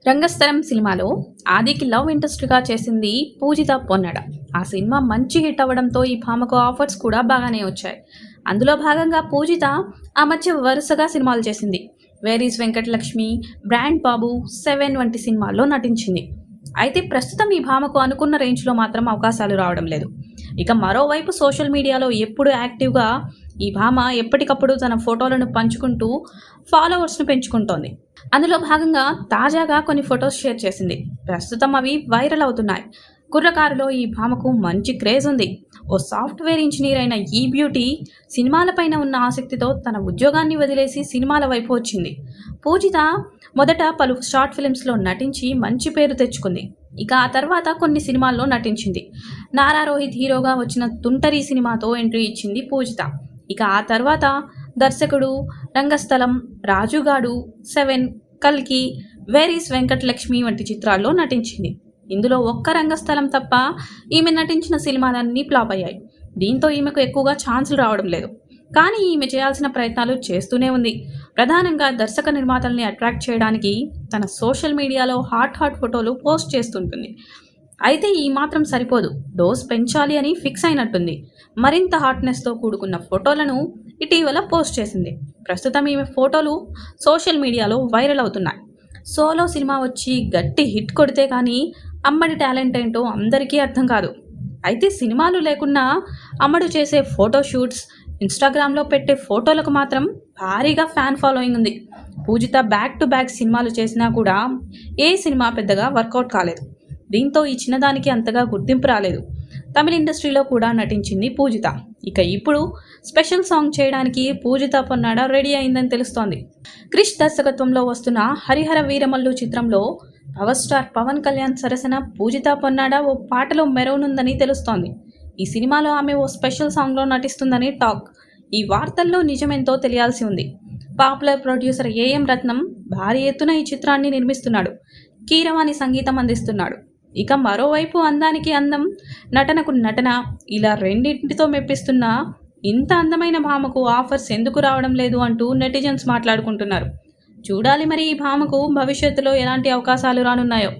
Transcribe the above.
రంగస్థలం సినిమాలో ఆదికి లవ్ ఇంట్రెస్ట్గా చేసింది పూజిత పొన్నడ. ఆ సినిమా మంచి హిట్ అవ్వడంతో ఈ భామకు ఆఫర్స్ కూడా బాగానే వచ్చాయి. అందులో భాగంగా పూజిత ఆ మధ్య వరుసగా సినిమాలు చేసింది. వేరీస్ వెంకటలక్ష్మి, బ్రాండ్ బాబు, 7 వంటి సినిమాల్లో నటించింది. అయితే ప్రస్తుతం ఈ భామకు అనుకున్న రేంజ్లో మాత్రం అవకాశాలు రావడం లేదు. ఇక మరోవైపు సోషల్ మీడియాలో ఎప్పుడు యాక్టివ్గా ఈ భామ ఎప్పటికప్పుడు తన ఫోటోలను పంచుకుంటూ ఫాలోవర్స్ను పెంచుకుంటోంది. అందులో భాగంగా తాజాగా కొన్ని ఫొటోస్ షేర్ చేసింది. ప్రస్తుతం అవి వైరల్ అవుతున్నాయి. కుర్రకారులో ఈ భామకు మంచి క్రేజ్ ఉంది. ఓ సాఫ్ట్వేర్ ఇంజనీర్ అయిన ఈ బ్యూటీ సినిమాలపైన ఉన్న ఆసక్తితో తన ఉద్యోగాన్ని వదిలేసి సినిమాల వైపు వచ్చింది. పూజిత మొదట పలు షార్ట్ ఫిల్మ్స్లో నటించి మంచి పేరు తెచ్చుకుంది. ఇక ఆ తర్వాత కొన్ని సినిమాల్లో నటించింది. నారా రోహిత్ హీరోగా వచ్చిన తుంటరి సినిమాతో ఎంట్రీ ఇచ్చింది పూజిత. ఇక ఆ తర్వాత దర్శకుడు, రంగస్థలం, రాజుగాడు, 7, కల్కి, వేరీస్ వెంకటలక్ష్మి వంటి చిత్రాల్లో నటించింది. ఇందులో ఒక్క రంగస్థలం తప్ప ఈమె నటించిన సినిమాలన్నీ ఫ్లాప్ అయ్యాయి. దీంతో ఈమెకు ఎక్కువగా ఛాన్సులు రావడం లేదు. కానీ ఈమె చేయాల్సిన ప్రయత్నాలు చేస్తూనే ఉంది. ప్రధానంగా దర్శక నిర్మాతల్ని అట్రాక్ట్ చేయడానికి తన సోషల్ మీడియాలో హాట్ ఫోటోలు పోస్ట్ చేస్తుంటుంది. అయితే ఈ మాత్రం సరిపోదు, డోస్ పెంచాలి అని ఫిక్స్ అయినట్టుంది. మరింత హాట్నెస్తో కూడుకున్న ఫోటోలను ఇటీవల పోస్ట్ చేసింది. ప్రస్తుతం ఈమె ఫోటోలు సోషల్ మీడియాలో వైరల్ అవుతున్నాయి. సోలో సినిమా వచ్చి గట్టి హిట్ కొడితే కానీ అమ్మడి టాలెంట్ ఏంటో అందరికీ అర్థం కాదు. అయితే సినిమాలు లేకున్నా అమ్మడు చేసే ఫోటోషూట్స్, ఇన్స్టాగ్రామ్లో పెట్టే ఫోటోలకు మాత్రం భారీగా ఫ్యాన్ ఫాలోయింగ్ ఉంది. పూజిత బ్యాక్ టు బ్యాక్ సినిమాలు చేసినా కూడా ఏ సినిమా పెద్దగా వర్కౌట్ కాలేదు. దీంతో ఈ చిన్నదానికి అంతగా గుర్తింపు రాలేదు. తమిళ ఇండస్ట్రీలో కూడా నటించింది పూజిత. ఇక ఇప్పుడు స్పెషల్ సాంగ్ చేయడానికి పూజిత పొన్నాడ రెడీ అయిందని తెలుస్తోంది. క్రిష్ దర్శకత్వంలో వస్తున్న హరిహర వీరమల్లు చిత్రంలో పవర్ స్టార్ పవన్ కళ్యాణ్ సరసన పూజిత పొన్నాడ ఓ పాటలో మెరవనుందని తెలుస్తోంది. ఈ సినిమాలో ఆమె ఓ స్పెషల్ సాంగ్లో నటిస్తుందని టాక్. ఈ వార్తల్లో నిజమెంతో తెలియాల్సి ఉంది. పాపులర్ ప్రొడ్యూసర్ ఏఎం రత్నం భారీ ఎత్తున ఈ చిత్రాన్ని నిర్మిస్తున్నాడు. కీరవాణి సంగీతం అందిస్తున్నాడు. ఇక మరోవైపు అందానికి అందం, నటనకు నటన, ఇలా రెండింటితో మెప్పిస్తున్న ఇంత అందమైన భామకు ఆఫర్స్ ఎందుకు రావడం లేదు అంటూ నెటిజన్స్ మాట్లాడుకుంటున్నారు. చూడాలి మరి ఈ భామకు భవిష్యత్తులో ఎలాంటి అవకాశాలు రానున్నాయో.